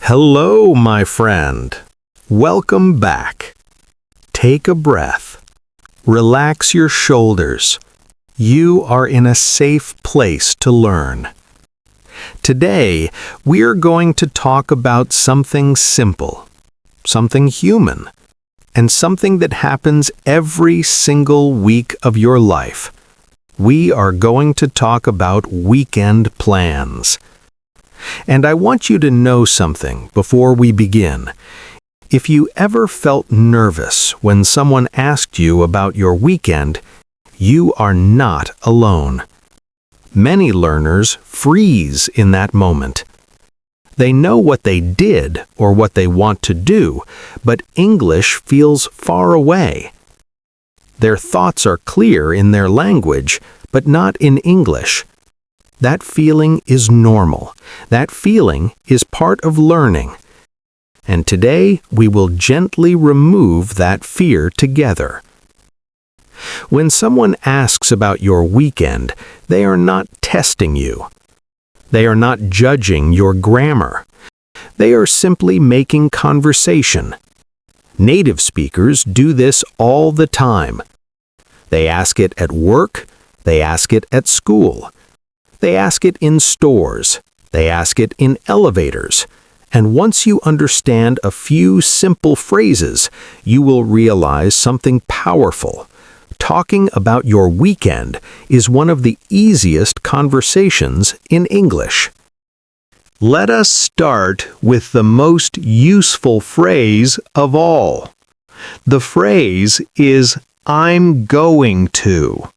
Hello, my friend. Welcome back. Take a breath. Relax your shoulders. You are in a safe place to learn. Today, we are going to talk about something simple, something human, and something that happens every single week of your life. We are going to talk about weekend plans. And I want you to know something before we begin. If you ever felt nervous when someone asked you about your weekend, you are not alone. Many learners freeze in that moment. They know what they did or what they want to do, but English feels far away. Their thoughts are clear in their language, but not in English. That feeling is normal. That feeling is part of learning. And today we will gently remove that fear together. When someone asks about your weekend, they are not testing you. They are not judging your grammar. They are simply making conversation. Native speakers do this all the time. They ask it at work. They ask it at school. They ask it in stores. They ask it in elevators. And once you understand a few simple phrases, you will realize something powerful. Talking about your weekend is one of the easiest conversations in English. Let us start with the most useful phrase of all. The phrase is, "I'm going to."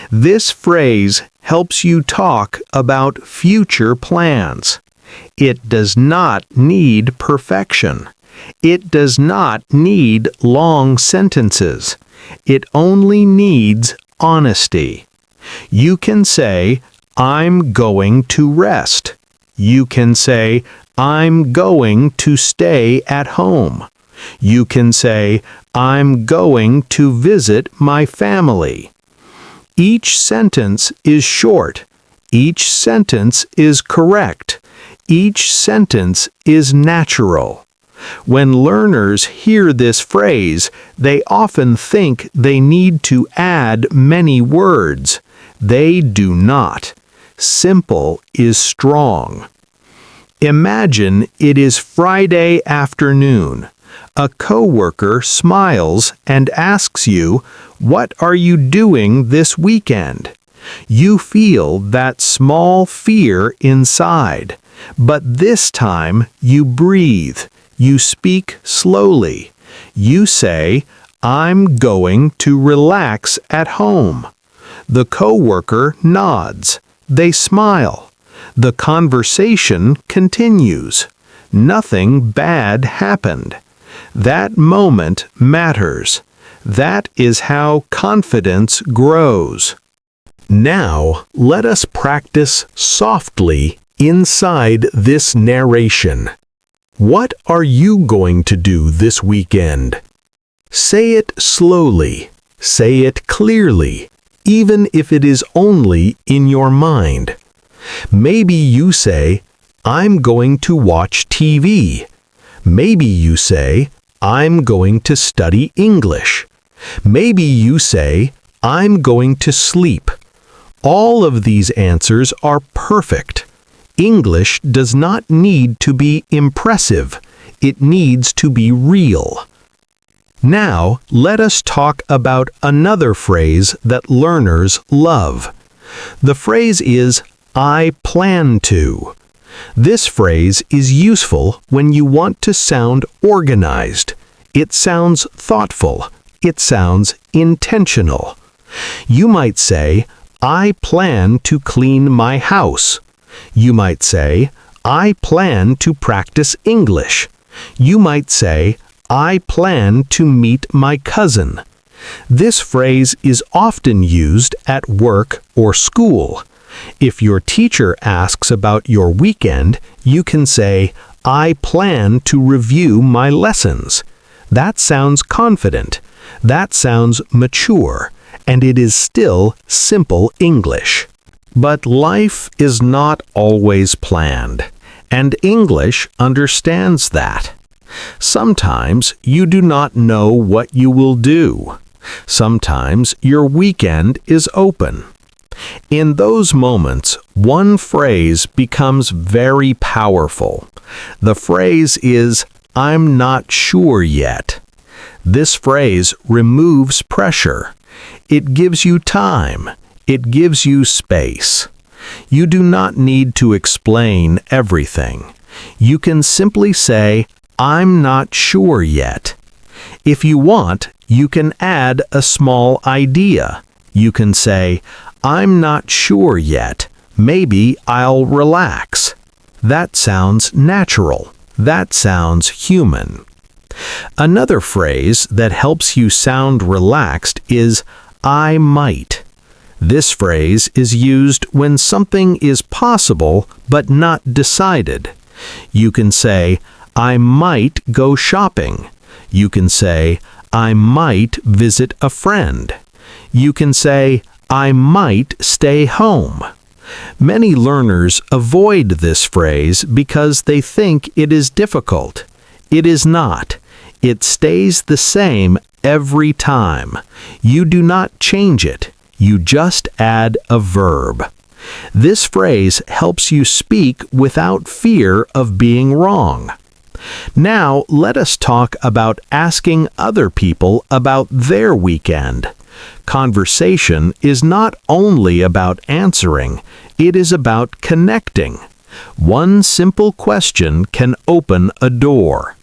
This phrase helps you talk about future plans. It does not need perfection. It does not need long sentences. It only needs honesty. You can say, "I'm going to rest." You can say, "I'm going to stay at home." You can say, "I'm going to visit my family." Each sentence is short. Each sentence is correct. Each sentence is natural. When learners hear this phrase, they often think they need to add many words. They do not. Simple is strong. Imagine it is Friday afternoon. A coworker smiles and asks you, "What are you doing this weekend?" You feel that small fear inside, but this time you breathe. You speak slowly. You say, "I'm going to relax at home." The coworker nods. They smile. The conversation continues. Nothing bad happened. That moment matters. That is how confidence grows. Now, let us practice softly inside this narration. What are you going to do this weekend? Say it slowly. Say it clearly, even if it is only in your mind. Maybe you say, "I'm going to watch TV." Maybe you say, "I'm going to study English." Maybe you say, "I'm going to sleep." All of these answers are perfect. English does not need to be impressive. It needs to be real. Now, let us talk about another phrase that learners love. The phrase is, "I plan to." This phrase is useful when you want to sound organized. It sounds thoughtful. It sounds intentional. You might say, "I plan to clean my house." You might say, "I plan to practice English." You might say, "I plan to meet my cousin." This phrase is often used at work or school. If your teacher asks about your weekend, you can say, "I plan to review my lessons." That sounds confident. That sounds mature. And it is still simple English. But life is not always planned. And English understands that. Sometimes you do not know what you will do. Sometimes your weekend is open. In those moments, one phrase becomes very powerful. The phrase is, "I'm not sure yet." This phrase removes pressure. It gives you time. It gives you space. You do not need to explain everything. You can simply say, "I'm not sure yet." If you want, you can add a small idea. You can say, "I'm not sure yet. Maybe I'll relax." That sounds natural. That sounds human. Another phrase that helps you sound relaxed is "I might." This phrase is used when something is possible but not decided. You can say, "I might go shopping." You can say, "I might visit a friend." You can say, "I might stay home." Many learners avoid this phrase because they think it is difficult. It is not. It stays the same every time. You do not change it. You just add a verb. This phrase helps you speak without fear of being wrong. Now, let us talk about asking other people about their weekend. Conversation is not only about answering, it is about connecting. One simple question can open a door.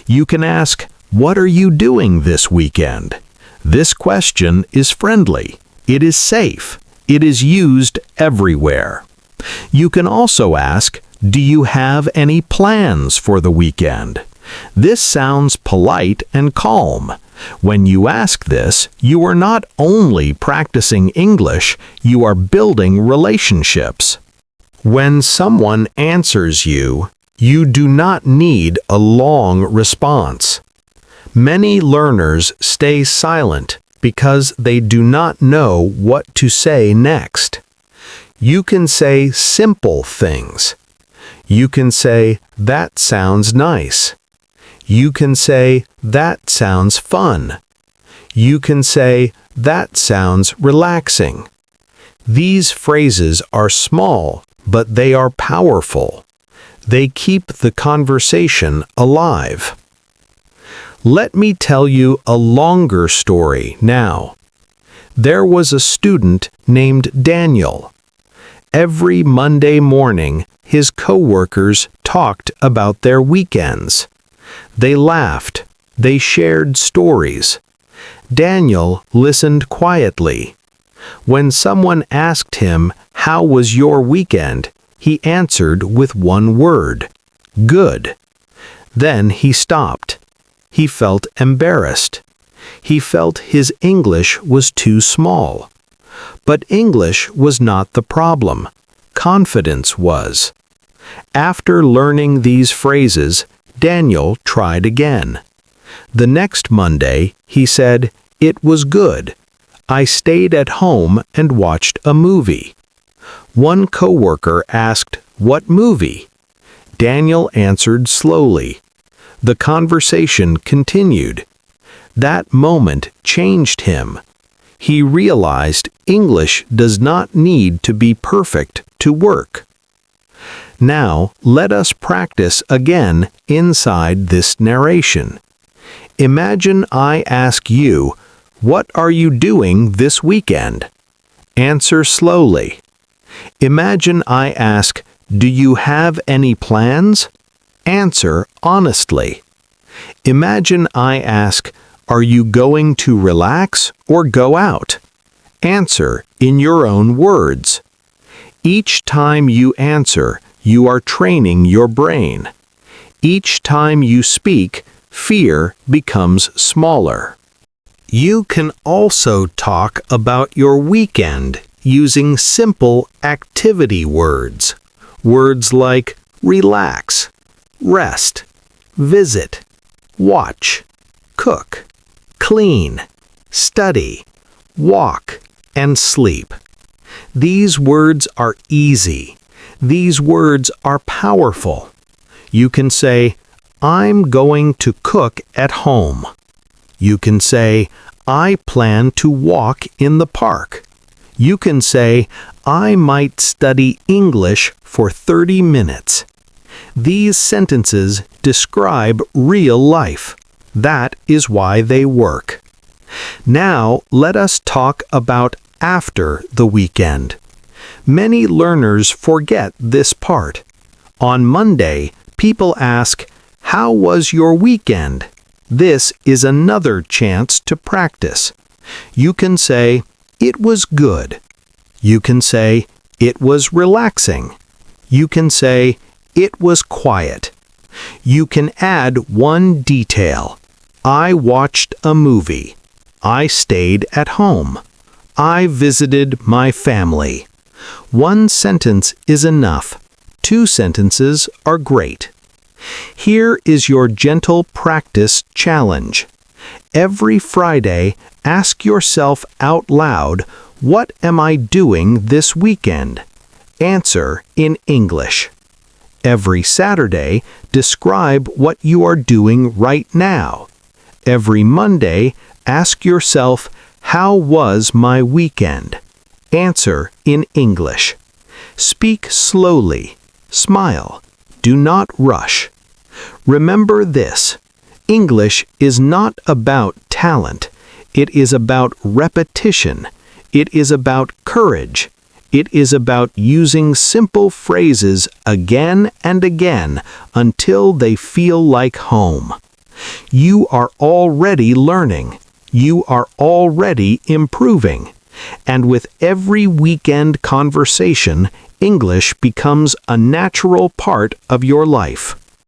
You can ask, "What are you doing this weekend?" This question is friendly. It is safe. It is used everywhere. You can also ask, "Do you have any plans for the weekend?" This sounds polite and calm. When you ask this, you are not only practicing English, you are building relationships. When someone answers you, you do not need a long response. Many learners stay silent because they do not know what to say next. You can say simple things. You can say, "That sounds nice." You can say, "That sounds fun." You can say, "That sounds relaxing." These phrases are small, but they are powerful. They keep the conversation alive. Let me tell you a longer story now. There was a student named Daniel. Every Monday morning, his coworkers talked about their weekends. They laughed. They shared stories. Daniel listened quietly. When someone asked him, "How was your weekend?" he answered with one word, "Good." Then he stopped. He felt embarrassed. He felt his English was too small. But English was not the problem. Confidence was. After learning these phrases, Daniel tried again. The next Monday, he said, "It was good. I stayed at home and watched a movie." One coworker asked, "What movie?" Daniel answered slowly. The conversation continued. That moment changed him. He realized English does not need to be perfect to work. Now, let us practice again inside this narration. Imagine I ask you, "What are you doing this weekend?" Answer slowly. Imagine I ask, "Do you have any plans?" Answer honestly. Imagine I ask, "Are you going to relax or go out?" Answer in your own words. Each time you answer, you are training your brain. Each time you speak, fear becomes smaller. You can also talk about your weekend using simple activity words. Words like relax, rest, visit, watch, cook, clean, study, walk, and sleep. These words are easy. These words are powerful. You can say, I'm going to cook at home. You can say, I plan to walk in the park. You can say, I might study English for 30 minutes. These sentences describe real life. That is why they work. Now, let us talk about after the weekend. Many learners forget this part. On Monday, people ask, how was your weekend? This is another chance to practice. You can say, it was good. You can say, it was relaxing. You can say, it was quiet. You can add one detail. I watched a movie. I stayed at home. I visited my family. One sentence is enough. 2 sentences are great. Here is your gentle practice challenge. Every Friday, ask yourself out loud, what am I doing this weekend? Answer in English. Every Saturday, describe what you are doing right now. Every Monday, ask yourself, how was my weekend? Answer in English. Speak slowly. Smile. Do not rush. Remember this. English is not about talent. It is about repetition. It is about courage. It is about using simple phrases again and again until they feel like home. You are already learning. You are already improving. And with every weekend conversation, English becomes a natural part of your life.